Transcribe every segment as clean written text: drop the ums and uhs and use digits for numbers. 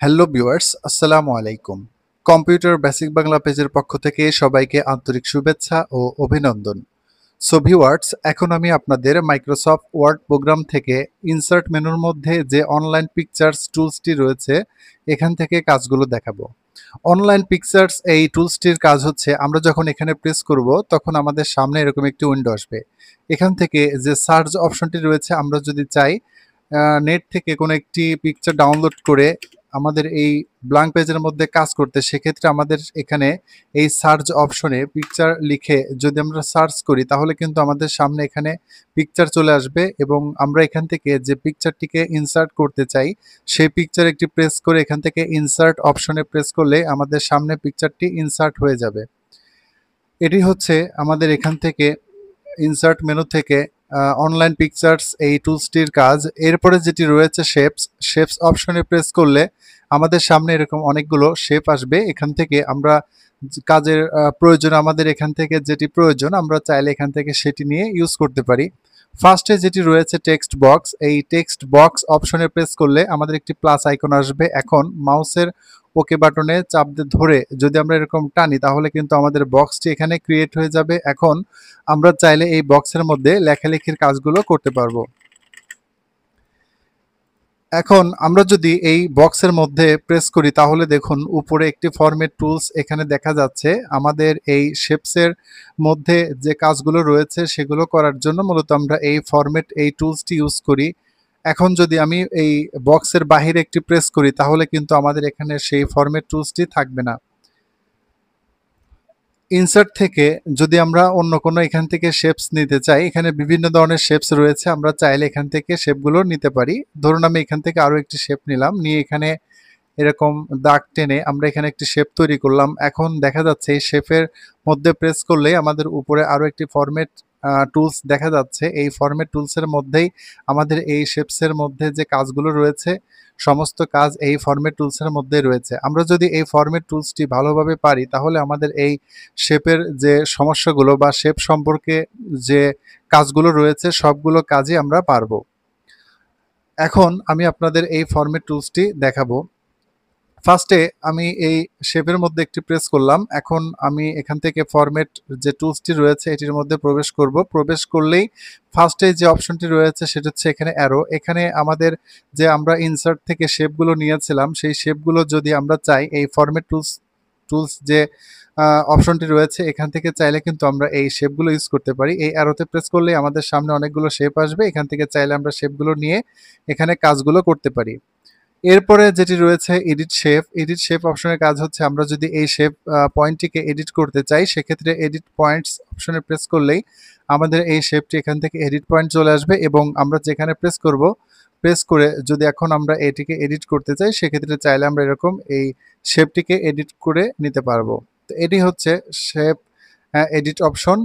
Hello viewers, আসসালামু আলাইকুম। Computer basic Bangla পেজের পক্ষ থেকে সবাইকে আন্তরিক শুভেচ্ছা ও অভিনন্দন। সো ভিউয়ার্স, এখন আমি আপনাদের মাইক্রোসফট ওয়ার্ড প্রোগ্রাম থেকে ইনসার্ট মেনুর মধ্যে যে অনলাইন পিকচার্স টুলসটি রয়েছে এখান থেকে কাজগুলো দেখাবো। অনলাইন পিকচার্স এই টুলসটির কাজ হচ্ছে আমরা যখন এখানে প্রেস করব তখন আমাদের সামনে এরকম একটি উইন্ডো আসবে। এখান থেকে যে সার্চ অপশনটি রয়েছে আমরা যদি চাই নেট থেকে কোনো একটি পিকচার ডাউনলোড করে আমাদের এই ব্ল্যাঙ্ক পেজের মধ্যে কাজ করতে, সেক্ষেত্রে আমাদের এখানে এই সার্চ অপশনে পিকচার লিখে যদি আমরা সার্চ করি তাহলে কিন্তু আমাদের সামনে এখানে পিকচার চলে আসবে এবং আমরা এখান থেকে যে পিকচারটিকে ইনসার্ট করতে চাই সেই পিকচার একটি প্রেস করে এখান থেকে ইনসার্ট অপশনে প্রেস করলে আমাদের সামনে পিকচারটি ইনসার্ট হয়ে যাবে। এটি হচ্ছে আমাদের এখান থেকে ইনসার্ট মেনু থেকে অনলাইন পিকচার্স এই টুলসটির কাজ। এরপরে যেটি রয়েছে শেপস অপশনে প্রেস করলে আমাদের সামনে এরকম অনেকগুলো শেপ আসবে। এখান থেকে আমরা কাজের প্রয়োজন আমাদের এখান থেকে যেটি প্রয়োজন আমরা চাইলে এখান থেকে সেটি নিয়ে ইউজ করতে পারি। ফার্স্টে যেটি রয়েছে টেক্সট বক্স, এই টেক্সট বক্স অপশনে প্রেস করলে আমাদের একটি প্লাস আইকন আসবে। এখন মাউসের ওকে বাটনে চাপ দিয়ে ধরে যদি আমরা এরকম টানি তাহলে কিন্তু আমাদের বক্সটি এখানে ক্রিয়েট হয়ে যাবে। এখন আমরা চাইলে এই বক্সের মধ্যে লেখালেখির কাজগুলো করতে পারবো। এখন আমরা যদি এই বক্সের মধ্যে প্রেস করি তাহলে দেখুন উপরে একটি ফরম্যাট টুলস এখানে দেখা যাচ্ছে। আমাদের এই শেপসের মধ্যে যে কাজগুলো রয়েছে সেগুলো করার জন্য মূলত আমরা এই ফরম্যাট এই টুলসটি ইউজ করি। এখন যদি আমি এই বক্সের বাহিরে একটি প্রেস করি তাহলে কিন্তু আমাদের এখানে সেই ফরম্যাট টুলসটি থাকবে না। ইনসার্ট থেকে যদি আমরা অন্য কোনো এখান থেকে শেপস নিতে চাই, এখানে বিভিন্ন ধরনের শেপস রয়েছে, আমরা চাইলে এখান থেকে শেপগুলো নিতে পারি। ধরুন আমি এখান থেকে আরও একটি শেপ নিলাম, নিয়ে এখানে এরকম দাগ টেনে আমরা এখানে একটি শেপ তৈরি করলাম। এখন দেখা যাচ্ছে এই শেপের মধ্যে প্রেস করলেই আমাদের উপরে আরও একটি ফরম্যাট টুলস দেখা যাচ্ছে। এই ফরম্যাট টুলসের মধ্যেই আমাদের এই শেপসের মধ্যে যে কাজগুলো রয়েছে সমস্ত কাজ এই ফরম্যাট টুলসের মধ্যেই রয়েছে। আমরা যদি এই ফরম্যাট টুলসটি ভালোভাবে পারি তাহলে আমাদের এই শেপের যে সমস্যাগুলো বা শেপ সম্পর্কে যে কাজগুলো রয়েছে সবগুলো কাজই আমরা পারবো। এখন আমি আপনাদের এই ফরম্যাট টুলসটি দেখাবো। ফার্স্টে আমি এই শেপের মধ্যে একটি প্রেস করলাম। এখন আমি এখান থেকে ফরম্যাট যে টুলসটি রয়েছে এটির মধ্যে প্রবেশ করব। প্রবেশ করলেই ফার্স্টে যে অপশনটি রয়েছে সেটা হচ্ছে এখানে অ্যারো। এখানে আমাদের যে আমরা ইনসার্ট থেকে শেপগুলো নিয়েছিলাম সেই শেপগুলো যদি আমরা চাই এই ফরম্যাট টুলস যে অপশনটি রয়েছে এখান থেকে চাইলে কিন্তু আমরা এই শেপগুলো ইউজ করতে পারি। এই অ্যারোতে প্রেস করলেই আমাদের সামনে অনেকগুলো শেপ আসবে। এখান থেকে চাইলে আমরা শেপগুলো নিয়ে এখানে কাজগুলো করতে পারি। এরপরে যেটি রয়েছে এডিট শেপ অপশনের কাজ হচ্ছে আমরা যদি এই শেপ পয়েন্টটিকে এডিট করতে চাই সেক্ষেত্রে এডিট পয়েন্টস অপশনে প্রেস করলেই আমাদের এই শেপটি এখান থেকে এডিট পয়েন্ট চলে আসবে এবং আমরা যেখানে প্রেস করব প্রেস করে যদি এখন আমরা এটিকে এডিট করতে চাই সেক্ষেত্রে চাইলে আমরা এরকম এই শেপটিকে এডিট করে নিতে পারবো। তো এটি হচ্ছে শেপ এডিট অপশন।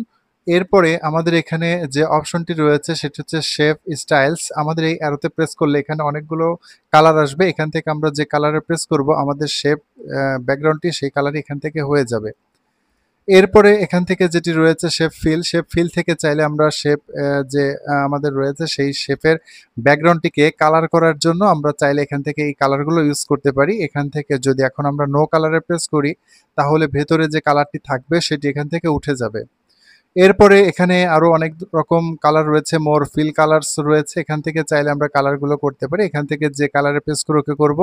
এরপরে আমাদের এখানে যে অপশনটি রয়েছে সেটি হচ্ছে শেপ স্টাইলস। আমাদের এই অ্যারোতে প্রেস করলে এখানে অনেকগুলো কালার আসবে। এখান থেকে আমরা যে কালারে প্রেস করব আমাদের শেপ ব্যাকগ্রাউন্ডটি সেই কালারই এখান থেকে হয়ে যাবে। এরপরে এখান থেকে যেটি রয়েছে শেপ ফিল থেকে চাইলে আমরা শেপ যে আমাদের রয়েছে সেই শেপের ব্যাকগ্রাউন্ডটিকে কালার করার জন্য আমরা চাইলে এখান থেকে এই কালারগুলো ইউজ করতে পারি। এখান থেকে যদি এখন আমরা নো কালারে প্রেস করি তাহলে ভেতরে যে কালারটি থাকবে সেটি এখান থেকে উঠে যাবে। এরপরে এখানে আরো অনেক রকম কালার রয়েছে, মোর ফিল কালারস রয়েছে। এখান থেকে চাইলে আমরা কালারগুলো করতে পারি। এখান থেকে যে কালারে প্রেস করে ওকে করব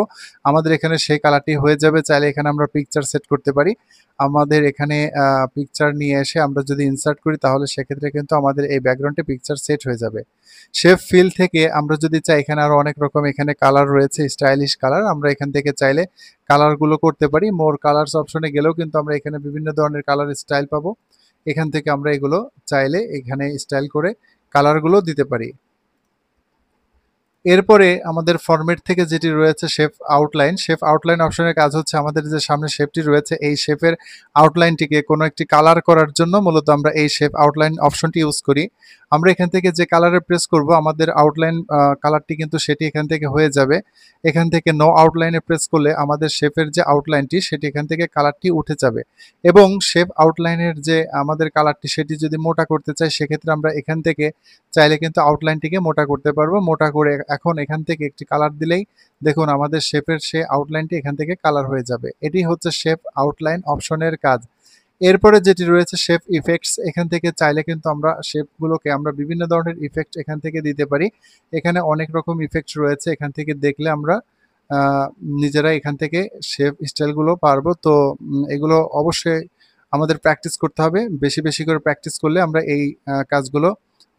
আমাদের এখানে সেই কালারটি হয়ে যাবে। চাইলে এখানে আমরা পিকচার সেট করতে পারি। আমাদের এখানে পিকচার নিয়ে এসে আমরা যদি ইনসার্ট করি তাহলে সেক্ষেত্রে কিন্তু আমাদের এই ব্যাকগ্রাউন্ডে পিকচার সেট হয়ে যাবে। শেপ ফিল থেকে আমরা যদি চাই এখানে আরো অনেক রকম এখানে কালার রয়েছে, স্টাইলিশ কালার। আমরা এখান থেকে চাইলে কালারগুলো করতে পারি। মোর কালারস অপশনে গেলেও কিন্তু আমরা এখানে বিভিন্ন ধরনের কালার স্টাইল পাবো। এখান থেকে আমরা এগুলো চাইলে এখানে স্টাইল করে কালারগুলো দিতে পারি। এরপরে আমাদের ফরম্যাট থেকে যেটি রয়েছে শেপ আউটলাইন অপশনের কাজ হচ্ছে আমাদের যে সামনে শেপটি রয়েছে এই শেপের আউটলাইনটিকে কোনো একটি কালার করার জন্য মূলত আমরা এই শেপ আউটলাইন অপশনটি ইউজ করি। আমরা এখান থেকে যে কালারে প্রেস করব আমাদের আউটলাইন কালারটি কিন্তু সেটি এখান থেকে হয়ে যাবে। এখান থেকে নো আউটলাইনে প্রেস করলে আমাদের শেপের যে আউটলাইনটি সেটি এখান থেকে কালারটি উঠে যাবে এবং শেপ আউটলাইনের যে আমাদের কালারটি সেটি যদি মোটা করতে চাই সেক্ষেত্রে আমরা এখান থেকে চাইলে কিন্তু আউটলাইনটিকে মোটা করতে পারবো। মোটা করে এখন এখান থেকে একটি কালার দিলেই দেখুন আমাদের শেপের সে আউটলাইনটি এখান থেকে কালার হয়ে যাবে। এটি হচ্ছে শেপ আউটলাইন অপশনের কাজ। এরপরে যেটি রয়েছে শেপ ইফেক্টস, এখান থেকে চাইলে কিন্তু আমরা শেপগুলোকে আমরা বিভিন্ন ধরনের ইফেক্ট এখান থেকে দিতে পারি। এখানে অনেক রকম ইফেক্ট রয়েছে, এখান থেকে দেখলে আমরা নিজেরা এখান থেকে শেপ স্টাইলগুলো পারবো। তো এগুলো অবশ্যই আমাদের প্র্যাকটিস করতে হবে। বেশি বেশি করে প্র্যাকটিস করলে আমরা এই কাজগুলো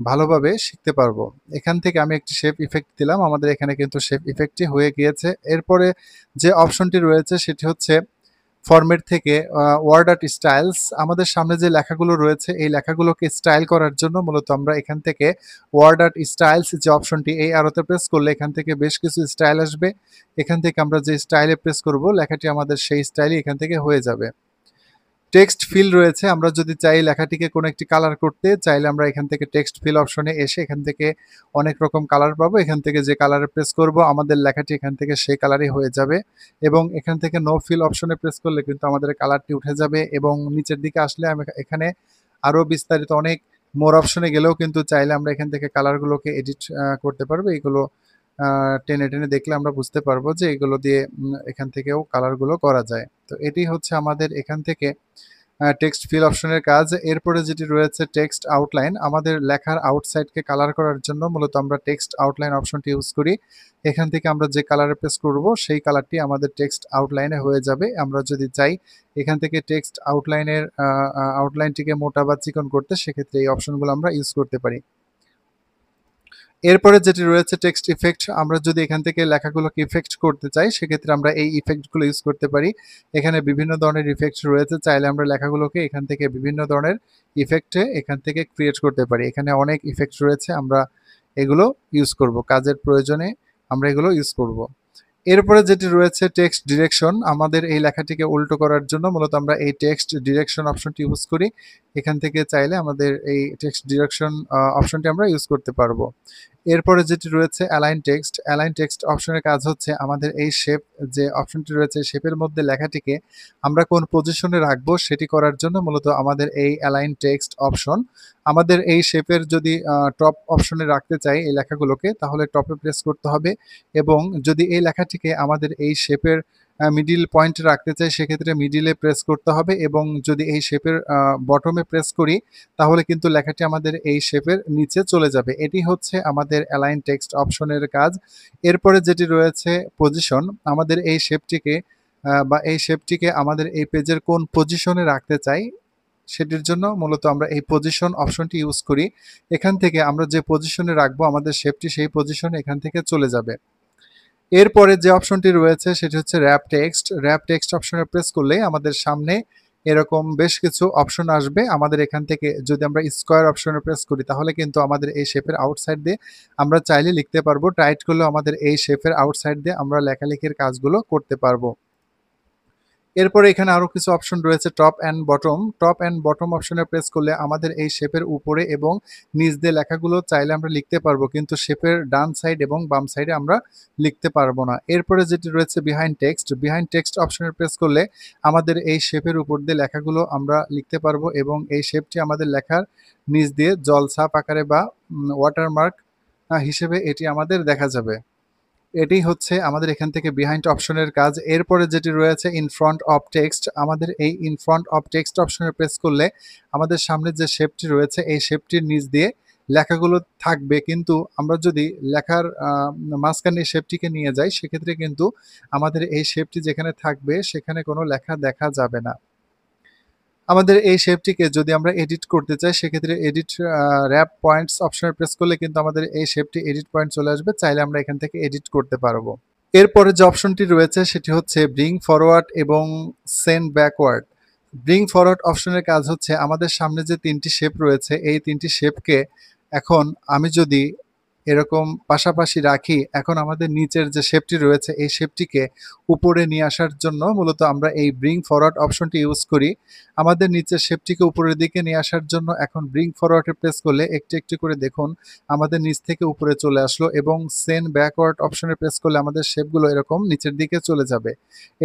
ভালোভাবে শিখতে পারবো। এখান থেকে আমি একটি শেপ ইফেক্ট দিলাম, আমাদের এখানে কিন্তু শেপ ইফেক্টটি হয়ে গিয়েছে। এরপরে যে অপশনটি রয়েছে সেটি হচ্ছে ফরম্যাট থেকে ওয়ার্ড আর্ট স্টাইলস। আমাদের সামনে যে লেখাগুলো রয়েছে এই লেখাগুলোকে স্টাইল করার জন্য মূলত আমরা এখান থেকে ওয়ার্ড আর্ট স্টাইলস যে অপশনটি, এই আরোতে প্রেস করলে এখান থেকে বেশ কিছু স্টাইল আসবে। এখান থেকে আমরা যে স্টাইলে প্রেস করব লেখাটি আমাদের সেই স্টাইলই এখান থেকে হয়ে যাবে। টেক্সট ফিল রয়েছে, আমরা যদি চাই লেখাটিকে কোনো একটি কালার করতে চাইলে আমরা এখান থেকে টেক্সট ফিল অপশনে এসে এখান থেকে অনেক রকম কালার পাবো। এখান থেকে যে কালারে প্রেস করব আমাদের লেখাটি এখান থেকে সেই কালারই হয়ে যাবে এবং এখান থেকে নো ফিল অপশনে প্রেস করলে কিন্তু আমাদের কালারটি উঠে যাবে এবং নিচের দিকে আসলে আমি এখানে আরও বিস্তারিত অনেক মোর অপশনে গেলেও কিন্তু চাইলে আমরা এখান থেকে কালারগুলোকে এডিট করতে পারবো। এইগুলো টেনে টেনে দেখলে আমরা বুঝতে পারবো যে এগুলো দিয়ে এখান থেকেও কালারগুলো করা যায়। তো এটি হচ্ছে আমাদের এখান থেকে টেক্সট ফিল অপশনের কাজ। এরপরে যেটি রয়েছে টেক্সট আউটলাইন, আমাদের লেখার আউটসাইডকে কালার করার জন্য মূলত আমরা টেক্সট আউটলাইন অপশনটি ইউজ করি। এখান থেকে আমরা যে কালারে প্রেস করব সেই কালারটি আমাদের টেক্সট আউটলাইনে হয়ে যাবে। আমরা যদি চাই এখান থেকে টেক্সট আউটলাইনের আউটলাইনটিকে মোটা বা চিকন করতে সেক্ষেত্রে এই অপশনগুলো আমরা ইউজ করতে পারি। এরপরে যেটি রয়েছে টেক্সট ইফেক্ট, আমরা যদি এখান থেকে লেখাগুলোকে ইফেক্ট করতে চাই সেক্ষেত্রে আমরা এই ইফেক্টগুলো ইউজ করতে পারি। এখানে বিভিন্ন ধরনের ইফেক্ট রয়েছে, চাইলে আমরা লেখাগুলোকে এখান থেকে বিভিন্ন ধরনের ইফেক্টে এখান থেকে ক্রিয়েট করতে পারি। এখানে অনেক ইফেক্ট রয়েছে, আমরা এগুলো ইউজ করব, কাজের প্রয়োজনে আমরা এগুলো ইউজ করব। এরপরে যেটি রয়েছে টেক্সট ডিরেকশন, আমাদের এই লেখাটিকে উল্টো করার জন্য মূলত আমরা এই টেক্সট ডিরেকশন অপশনটি ইউজ করি। এখান থেকে চাইলে আমাদের এই টেক্সট ডিরেকশন অপশনটি আমরা ইউজ করতে পারবো। এরপরে যেটি রয়েছে অ্যালাইন টেক্সট অপশনের কাজ হচ্ছে আমাদের এই শেপ যে অপশনটি রয়েছে শেপের মধ্যে লেখাটিকে আমরা কোন পজিশনে রাখবো সেটি করার জন্য মূলত আমাদের এই অ্যালাইন টেক্সট অপশন। আমাদের এই শেপের যদি টপ অপশনে রাখতে চাই এই লেখাগুলোকে তাহলে টপে প্রেস করতে হবে এবং যদি এই লেখাটিকে আমাদের এই শেপের মিডিল পয়েন্টে রাখতে চাই সেক্ষেত্রে মিডিলে প্রেস করতে হবে এবং যদি এই শেপের বটমে প্রেস করি তাহলে কিন্তু লেখাটি আমাদের এই শেপের নিচে চলে যাবে। এটি হচ্ছে আমাদের অ্যালাইন টেক্সট অপশনের কাজ। এরপরে যেটি রয়েছে পজিশন, আমাদের এই শেপটিকে বা এই শেপটিকে আমাদের এই পেজের কোন পজিশনে রাখতে চাই সেটির জন্য মূলত আমরা এই পজিশন অপশনটি ইউজ করি। এখান থেকে আমরা যে পজিশনে রাখবো আমাদের শেপটি সেই পজিশনে এখান থেকে চলে যাবে। এরপরে যে অপশনটি রয়েছে সেটি হচ্ছে র্যাপ টেক্সট অপশনে প্রেস করলে আমাদের সামনে এরকম বেশ কিছু অপশন আসবে। আমাদের এখান থেকে যদি আমরা স্কোয়ার অপশনে প্রেস করি তাহলে কিন্তু আমাদের এই শেপের আউটসাইড দিয়ে আমরা চাইলে লিখতে পারবো, টাইট করলেও আমাদের এই শেপের আউটসাইড দিয়ে আমরা লেখালেখির কাজগুলো করতে পারবো। এরপরে এখানে আরও কিছু অপশন রয়েছে টপ অ্যান্ড বটম অপশনে প্রেস করলে আমাদের এই শেপের উপরে এবং নিচ দিয়ে লেখাগুলো চাইলে আমরা লিখতে পারবো কিন্তু শেপের ডান সাইড এবং বাম সাইডে আমরা লিখতে পারবো না। এরপরে যেটি রয়েছে বিহাইন্ড টেক্সট অপশনে প্রেস করলে আমাদের এই শেপের উপর দিয়ে লেখাগুলো আমরা লিখতে পারবো এবং এই শেপটি আমাদের লেখার নিচ দিয়ে জলছাপ আকারে বা ওয়াটারমার্ক হিসেবে এটি আমাদের দেখা যাবে। এটি হচ্ছে আমাদের এখান থেকে বিহাইন্ড অপশনের কাজ। এরপরে যেটি রয়েছে ইন ফ্রন্ট অফ টেক্সট, আমাদের এই ইন ফ্রন্ট অফ টেক্সট অপশনে প্রেস করলে আমাদের সামনে যে শেপটি রয়েছে এই শেপটির নিচ দিয়ে লেখাগুলো থাকবে কিন্তু আমরা যদি লেখার মাঝখানে শেপটিকে নিয়ে যাই সেক্ষেত্রে কিন্তু আমাদের এই শেপটি যেখানে থাকবে সেখানে কোনো লেখা দেখা যাবে না। আমাদের এই শেপটিকে যদি আমরা এডিট করতে চাই সেক্ষেত্রে এডিট র্যাপ পয়েন্টস অপশনে প্রেস করলে কিন্তু আমাদের এই শেপটি এডিট পয়েন্ট চলে আসবে, চাইলে আমরা এখান থেকে এডিট করতে পারবো। এরপরে যে অপশনটি রয়েছে সেটি হচ্ছে ব্রিং ফরওয়ার্ড এবং সেন্ড ব্যাকওয়ার্ড। ব্রিং ফরওয়ার্ড অপশনের কাজ হচ্ছে আমাদের সামনে যে তিনটি শেপ রয়েছে এই তিনটি শেপকে এখন আমি যদি এরকম পাশাপাশি রাখি, এখন আমাদের নিচের যে শেপটি রয়েছে এই শেপটিকে উপরে নিয়ে আসার জন্য মূলত আমরা এই ব্রিং ফরওয়ার্ড অপশনটি ইউজ করি। আমাদের নিচের শেপটিকে উপরের দিকে নিয়ে আসার জন্য এখন ব্রিং ফরওয়ার্ডে প্রেস করলে একটু একটু করে দেখুন আমাদের নিচ থেকে উপরে চলে আসলো, এবং সেন্ড ব্যাকওয়ার্ড অপশনে প্রেস করলে আমাদের শেপগুলো এরকম নিচের দিকে চলে যাবে।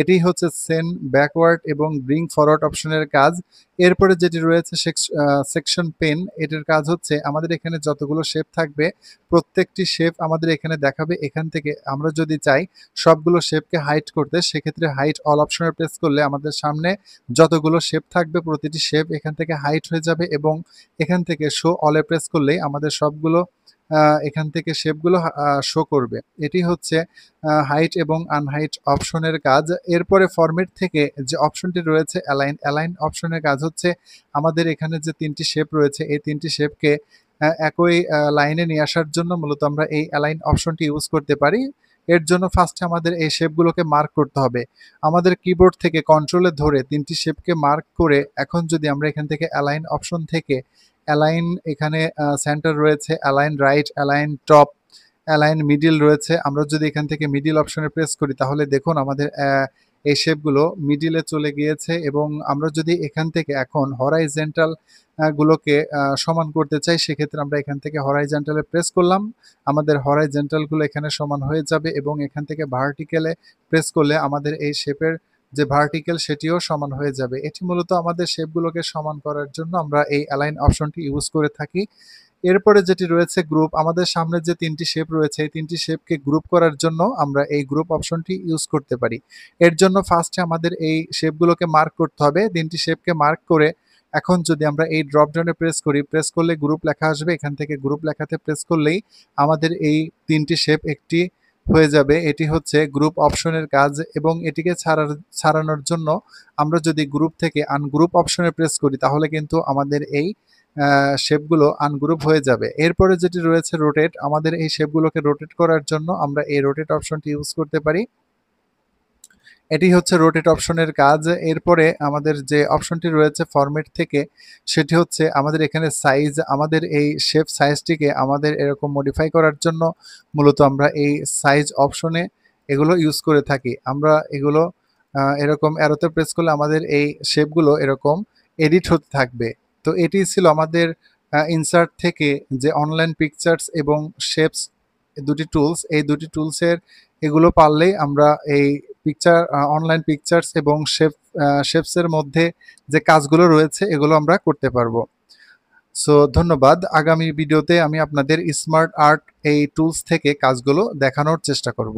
এটি হচ্ছে সেন্ড ব্যাকওয়ার্ড এবং ব্রিং ফরওয়ার্ড অপশনের কাজ। এরপরে যেটি রয়েছে সেকশন পেন, এটার কাজ হচ্ছে আমাদের এখানে যতগুলো শেপ থাকবে প্রত্যেকটি শেপ আমাদের এখানে দেখাবে। এখান থেকে আমরা যদি চাই সবগুলো শেপকে হাইড করতে, সেক্ষেত্রে হাইড অল অপশনে প্রেস করলে আমাদের সামনে যতগুলো শেপ থাকবে প্রতিটি শেপ এখান থেকে হাইড হয়ে যাবে, এবং এখান থেকে শো অলে প্রেস করলেই আমাদের সবগুলো এখান থেকে শেপগুলো শো করবে। এটি হচ্ছে হাইট এবং আনহাইট অপশনের কাজ। এরপরে ফরম্যাট থেকে যে অপশনটি রয়েছে অ্যালাইন, অ্যালাইন অপশনের কাজ হচ্ছে আমাদের এখানে যে ৩টি শেপ রয়েছে এই ৩টি শেপকে একই লাইনে নিয়ে আসার জন্য মূলত আমরা এই অ্যালাইন অপশনটি ইউজ করতে পারি। এর জন্য ফার্স্টে আমাদের এই শেপগুলোকে মার্ক করতে হবে। আমাদের কিবোর্ড থেকে কন্ট্রোলে ধরে ৩টি শেপকে মার্ক করে এখন যদি আমরা এখান থেকে অ্যালাইন অপশন থেকে অ্যালাইন, এখানে সেন্টার রয়েছে, align right, align top, align middle রয়েছে, আমরা যদি এখান থেকে মিডিল অপশনে প্রেস করি তাহলে দেখুন আমাদের এই শেপগুলো মিডিলে চলে গিয়েছে। এবং আমরা যদি এখান থেকে এখন হরাইজেন্টাল গুলোকে সমান করতে চাই, সেক্ষেত্রে আমরা এখান থেকে হরাইজেন্টালে প্রেস করলাম, আমাদের হরাইজেন্টালগুলো এখানে সমান হয়ে যাবে, এবং এখান থেকে ভার্টিক্যালে প্রেস করলে আমাদের এই শেপের যে ভার্টিক্যাল সেটিও সমান হয়ে যাবে। এটি মূলত আমাদের শেপগুলোকে সমান করার জন্য আমরা এই অ্যালাইন অপশনটি ইউজ করে থাকি। এরপরে যেটি রয়েছে গ্রুপ, আমাদের সামনে যে ৩টি শেপ রয়েছে এই ৩টি শেপকে গ্রুপ করার জন্য আমরা এই গ্রুপ অপশনটি ইউজ করতে পারি। এর জন্য ফার্স্টে আমাদের এই শেপগুলোকে মার্ক করতে হবে। ৩টি শেপকে মার্ক করে এখন যদি আমরা এই ড্রপ ডাউনে প্রেস করি, প্রেস করলে গ্রুপ লেখা আসবে, এখান থেকে গ্রুপ লেখাতে প্রেস করলেই আমাদের এই ৩টি শেপ একটি হয়ে যাবে। এটি হচ্ছে গ্রুপ অপশনের কাজ, এবং এটিকে ছাড়ানোর জন্য আমরা যদি গ্রুপ থেকে আনগ্রুপ অপশনে প্রেস করি তাহলে কিন্তু আমাদের এই শেপগুলো আনগ্রুপ হয়ে যাবে। এরপরে যেটি রয়েছে রোটেট, আমাদের এই শেপগুলোকে রোটেট করার জন্য আমরা এই রোটেট অপশনটি ইউজ করতে পারি। এটি হচ্ছে রোটেট অপশনের কাজ। এরপরে আমাদের যে অপশনটি রয়েছে ফরম্যাট থেকে, সেটি হচ্ছে আমাদের এখানে সাইজ, আমাদের এই শেপ সাইজটিকে আমাদের এরকম মডিফাই করার জন্য মূলত আমরা এই সাইজ অপশনে এগুলো ইউজ করে থাকি। আমরা এগুলো এরকম অ্যারোতে প্রেস করলে আমাদের এই শেপগুলো এরকম এডিট হতে থাকবে। তো এটি ছিল আমাদের ইনসার্ট থেকে যে অনলাইন পিকচার্স এবং শেপস দুটি টুলস, এই দুটি টুলসের এগুলো পারলেই আমরা এই অনলাইন পিকচার্স এবং শেপসের মধ্যে যে কাজগুলো রয়েছে এগুলো আমরা করতে পারবো। সো ধন্যবাদ। আগামী ভিডিওতে আমি আপনাদের স্মার্ট আর্ট এই টুলস থেকে কাজগুলো দেখানোর চেষ্টা করব।